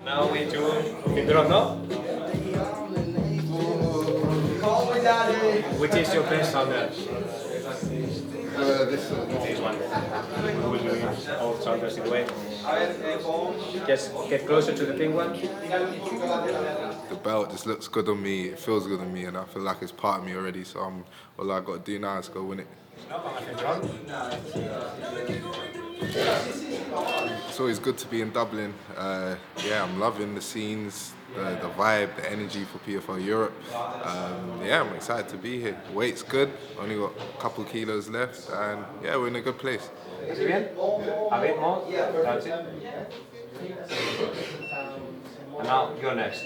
Now we do cinturón, ¿no? Which is your best sounder? This one. We will do all sounders in a way. Just get closer to the pink one. The belt just looks good on me, it feels good on me, and I feel like it's part of me already, so all I got to do now is go win it. It's always good to be in Dublin. Yeah, I'm loving the scenes, the vibe, the energy for PFL Europe. Yeah, I'm excited to be here. Weight's good, only got a couple kilos left, and yeah, we're in a good place. Bien. A bit more. That's it. And now you're next.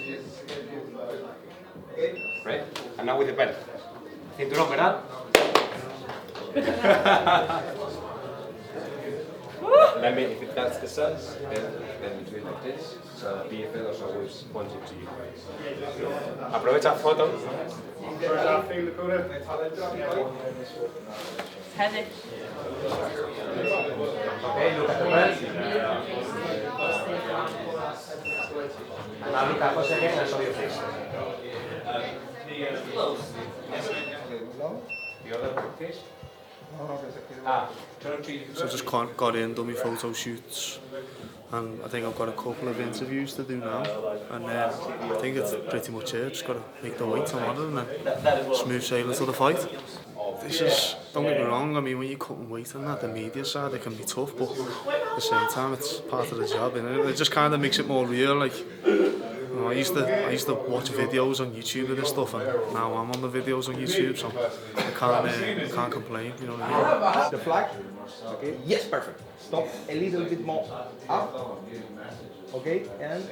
Right? And now with the belt. Cinturón, ¿verdad? Let me, if that's the size, then do it like this. So PFL is always pointing to you. Aprovecha foto. Heavy. Okay, look at the belt. And now look at Jose again and show your face. The other face. So I just got in, done my photo shoots, and I think I've got a couple of interviews to do now, and then I think it's pretty much it. Just got to make the weights on it and then smooth sailing to the fight. This is, don't get me wrong, I mean when you're cutting weight and that, the media side, it can be tough, but at the same time it's part of the job, innit? It just kind of makes it more real. Like, you know, I used to watch videos on YouTube of this stuff, and now I'm on the videos on YouTube, so I can't complain, you know what I mean? The flag, okay, yes, perfect. Stop a little bit more up, okay, and,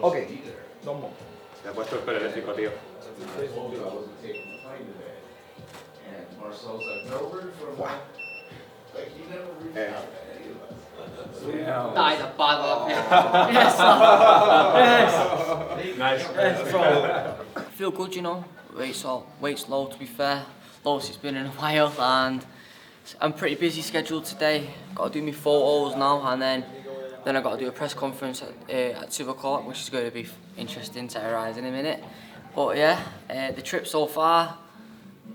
okay, no more. Te ha puesto el pelo eléctrico, tío. That is a bad one. Yes, yes. Nice. Yes, bro. I feel good, you know. Weight's low, to be fair. Lowest it's been in a while, and I'm pretty busy scheduled today. Got to do my photos now, and then I got to do a press conference at 2 o'clock, which is going to be interesting to arise in a minute. But yeah, the trip so far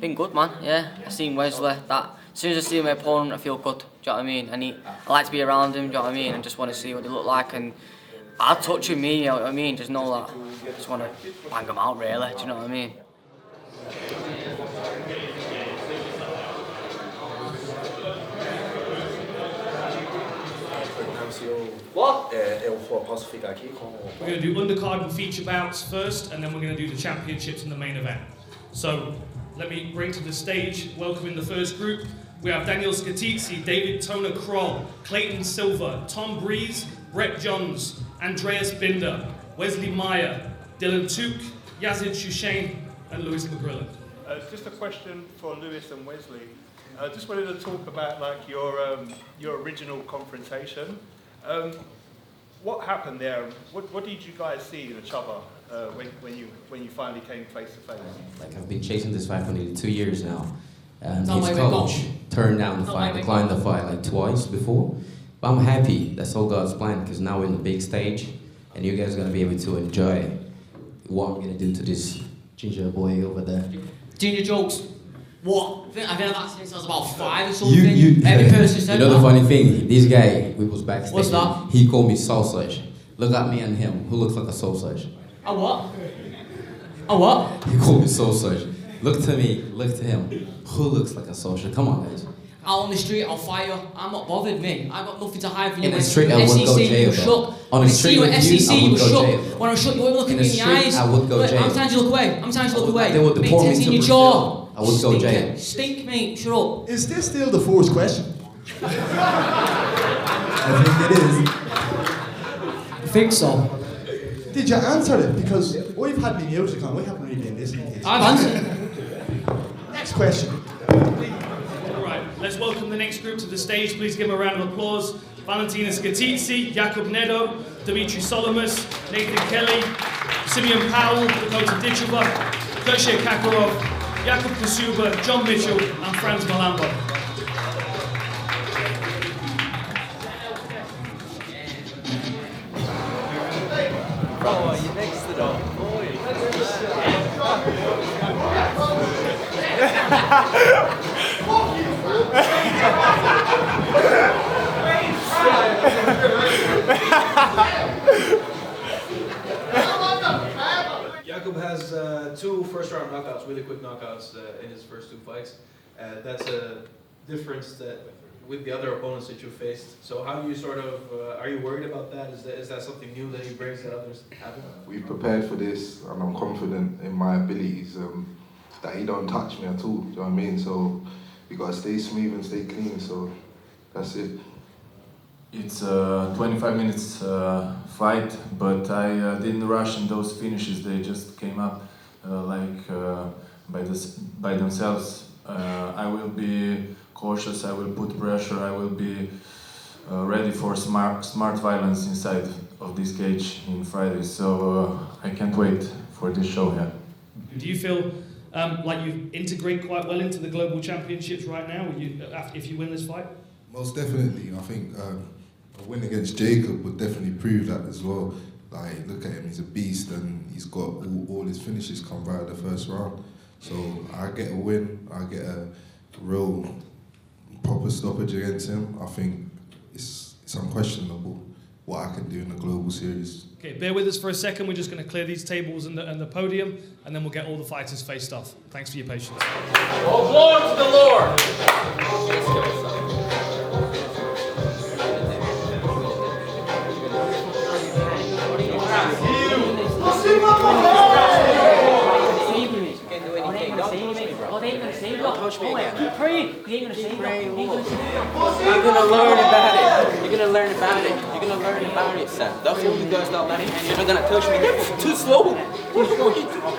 been good, man. Yeah, I seen Wesley. That as soon as I see my opponent, I feel good. Do you know what I mean? I like to be around him. Do you know what I mean? And just want to see what they look like. And I'll touch him, me. You know what I mean? Just know that. I just want to bang him out, really. Do you know what I mean? What? We're going to do undercard and feature bouts first, and then we're going to do the championships in the main event. So, let me bring to the stage, welcoming the first group. We have Daniel Skatitsi, David Toner Kroll, Clayton Silver, Tom Breeze, Brett Johns, Andreas Binder, Wesley Meyer, Dylan Took, Yazid Shushain, and Lewis McGrillen. Just a question for Lewis and Wesley. I just wanted to talk about like your original confrontation. What happened there? What did you guys see in each other when you finally came face to face? Like I've been chasing this fight for nearly 2 years now, and his coach turned down the fight, declined the fight like twice before. But I'm happy that's all God's plan, because now we're in the big stage, and you guys are gonna be able to enjoy what I'm gonna do to this ginger boy over there. Junior jokes. What? I've been that since I was about 5 or something. Every person said You know the funny thing? This guy, we was backstage. What's that? He called me sausage. Look at me and him. Who looks like a sausage? A what? A what? He called me sausage. Look to me. Look to him. Who looks like a sausage? Come on, guys. Out on the street, I'll fire. I'm not bothered, mate. I got nothing to hide from you. In the street, I would go jail. On the street with you, I would go jail. When I shut you, look at me in the eyes. I would go jail. I'm trying to look away. I'm trying to look away. They would deport me to your Brazil. jaw. I would go jail. Stink, mate. Shut up. Is this still the fourth question? I think it is. I think so. Did you answer it? Because we've had the music on, we haven't really been listening to it. I've answered. Next question. Alright, let's welcome the next group to the stage. Please give them a round of applause. Valentina Skatitsi, Jakub Nedo, Dimitri Solomus, Nathan Kelly, Simeon Powell, Dakota Ditchova, Gershey Kakarov, Jakub Kasuba, John Mitchell, and Franz Malambo. practice. You mixed it up. Jakub has 2 first-round knockouts, really quick knockouts in his first 2 fights. That's a difference that with the other opponents that you faced. So how do you sort of, are you worried about that? Is that something new that he brings that others haven't? We've prepared for this, and I'm confident in my abilities that he don't touch me at all. Do you know what I mean? So we gotta stay smooth and stay clean. So that's it. It's a 25 minutes fight, but I didn't rush in those finishes. They just came up by themselves. I will be cautious. I will put pressure. I will be ready for smart violence inside of this cage in Friday. So I can't wait for this show here. Do you feel like you integrate quite well into the global championships right now? If you win this fight? Most definitely. I think a win against Jacob would definitely prove that as well. Like, look at him, he's a beast, and he's got all his finishes come right at the first round. So I get a win, I get a real proper stoppage against him. I think it's unquestionable what I can do in the global series. Okay, bear with us for a second. We're just going to clear these tables and the podium, and then we'll get all the fighters faced off. Thanks for your patience. Oh, glory to the Lord! You're gonna learn about it. You're gonna learn about it. You're gonna learn about it, son. Don't feel you guys not letting me. You're not gonna touch me. You're too slow.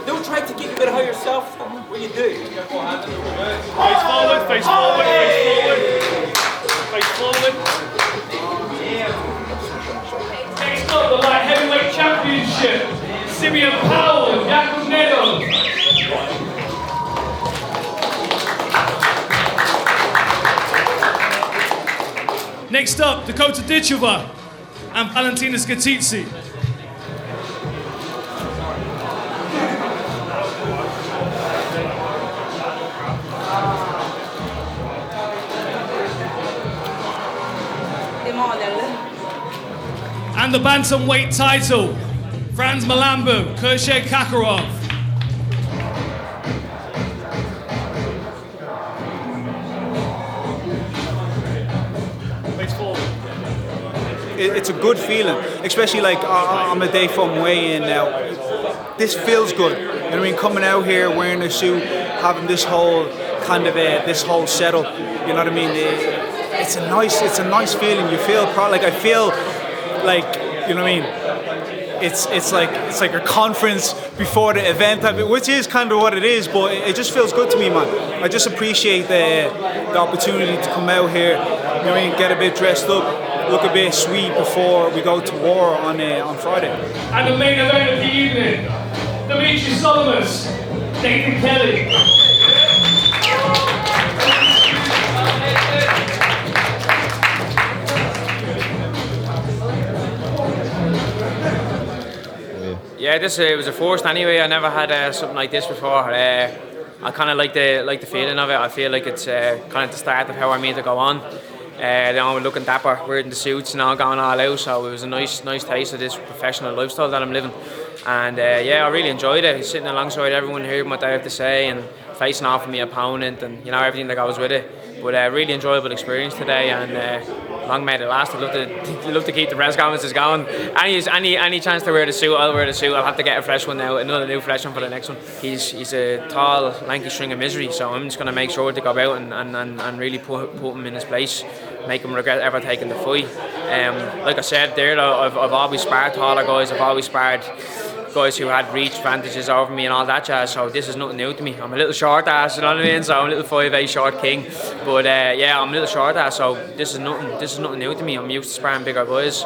Don't try to get better yourself. What you do? Face forward, face forward, face forward. Next up, the light heavyweight championship. Simeon Powell, Jakub Nedo. Next up, Dakota Dichova and Valentina Skatitsi. And the bantamweight title, Franz Malambo, Kershay Kakarov. It's a good feeling, especially like on the day from weigh-in now. This feels good. You know what I mean? Coming out here wearing a suit, having this whole kind of this whole setup. You know what I mean? It's a nice feeling. You feel like I feel like, you know what I mean? It's like a conference before the event, which is kind of what it is. But it just feels good to me, man. I just appreciate the opportunity to come out here. You know what I mean? Get a bit dressed up. Look a bit sweet before we go to war on Friday. And the main event of the evening, Demetrius Solomus, Nathan Kelly. Yeah, this was a first anyway. I never had something like this before. I kind of like the feeling of it. I feel like it's kind of the start of how I mean to go on. We're looking dapper, we're in the suits and all going all out, so it was a nice taste of this professional lifestyle that I'm living. And yeah, I really enjoyed it, sitting alongside everyone, hearing what they have to say and facing off with my opponent and everything that goes with it. But a really enjoyable experience today, and long may it last. I'd love to keep the press conferences going. Any chance to wear the suit, I'll wear the suit. I'll have to get a fresh one now, another new fresh one for the next one. He's a tall, lanky string of misery, so I'm just going to make sure to go out and really put him in his place, make him regret ever taking the fight. Like I said there, I've always sparred taller guys. I've always sparred guys who had reach advantages over me and all that jazz, so this is nothing new to me. I'm a little short ass, you know what I mean? So I'm a little 5'8" short king, but yeah, I'm a little short ass, so this is nothing new to me. I'm used to sparring bigger guys.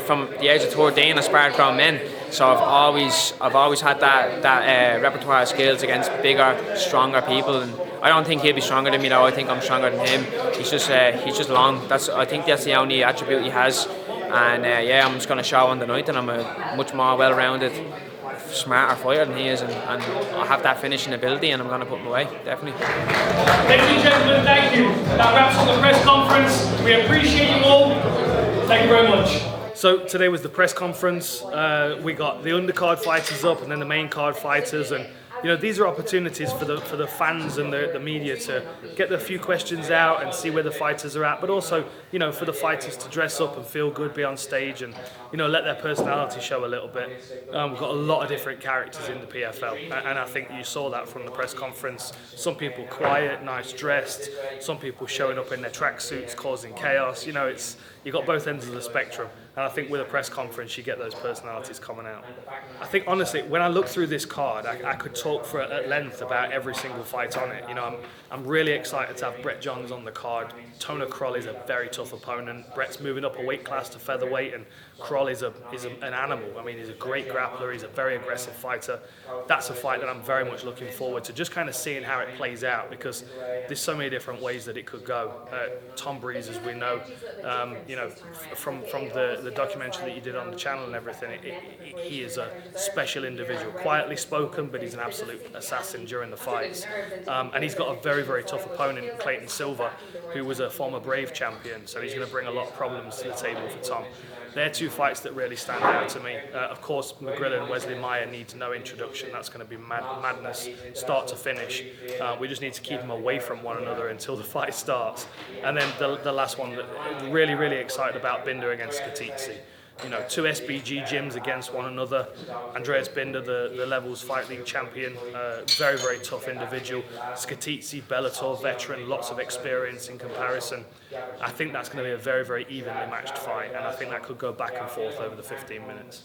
From the age of 13, I sparred grown men, so I've always had that repertoire of skills against bigger, stronger people. And I don't think he'll be stronger than me though. I think I'm stronger than him. He's just long. I think that's the only attribute he has. And yeah, I'm just going to show on the night that I'm a much more well-rounded, smarter fighter than he is, and I have that finishing ability, and I'm going to put him away, definitely. Ladies and gentlemen, thank you. That wraps up the press conference. We appreciate you all. Thank you very much. So today was the press conference. We got the undercard fighters up, and then the main card fighters, and you know, these are opportunities for the fans and the media to get a few questions out and see where the fighters are at, but also, you know, for the fighters to dress up and feel good, be on stage, and you know, let their personality show a little bit. We've got a lot of different characters in the PFL, and I think you saw that from the press conference. Some people quiet, nice dressed, some people showing up in their tracksuits causing chaos. You know, you've got both ends of the spectrum, and I think with a press conference you get those personalities coming out. I think honestly, when I look through this card, I could talk at length about every single fight on it. You know, I'm really excited to have Brett Johns on the card. Tona Kroll is a very tough opponent. Brett's moving up a weight class to featherweight, and Kroll is an animal. I mean, he's a great grappler. He's a very aggressive fighter. That's a fight that I'm very much looking forward to, just kind of seeing how it plays out, because there's so many different ways that it could go. Tom Breeze, as we know, you know, from the documentary that you did on the channel and everything, he is a special individual. Quietly spoken, but he's an absolute assassin during the fights. And he's got a very, very tough opponent, Clayton Silva, who was a former Brave champion, so he's going to bring a lot of problems to the table for Tom. They're two fights that really stand out to me. Of course, McGrillen and Wesley Meyer needs no introduction. That's going to be madness, start to finish. We just need to keep them away from one another until the fight starts. And then the last one that really, really excited about, Binder against Skatizi. You know, two SBG gyms against one another. Andreas Binder, the Levels Fight League champion, very, very tough individual. Skatizi, Bellator veteran, lots of experience in comparison. I think that's going to be a very, very evenly matched fight, and I think that could go back and forth over the 15 minutes.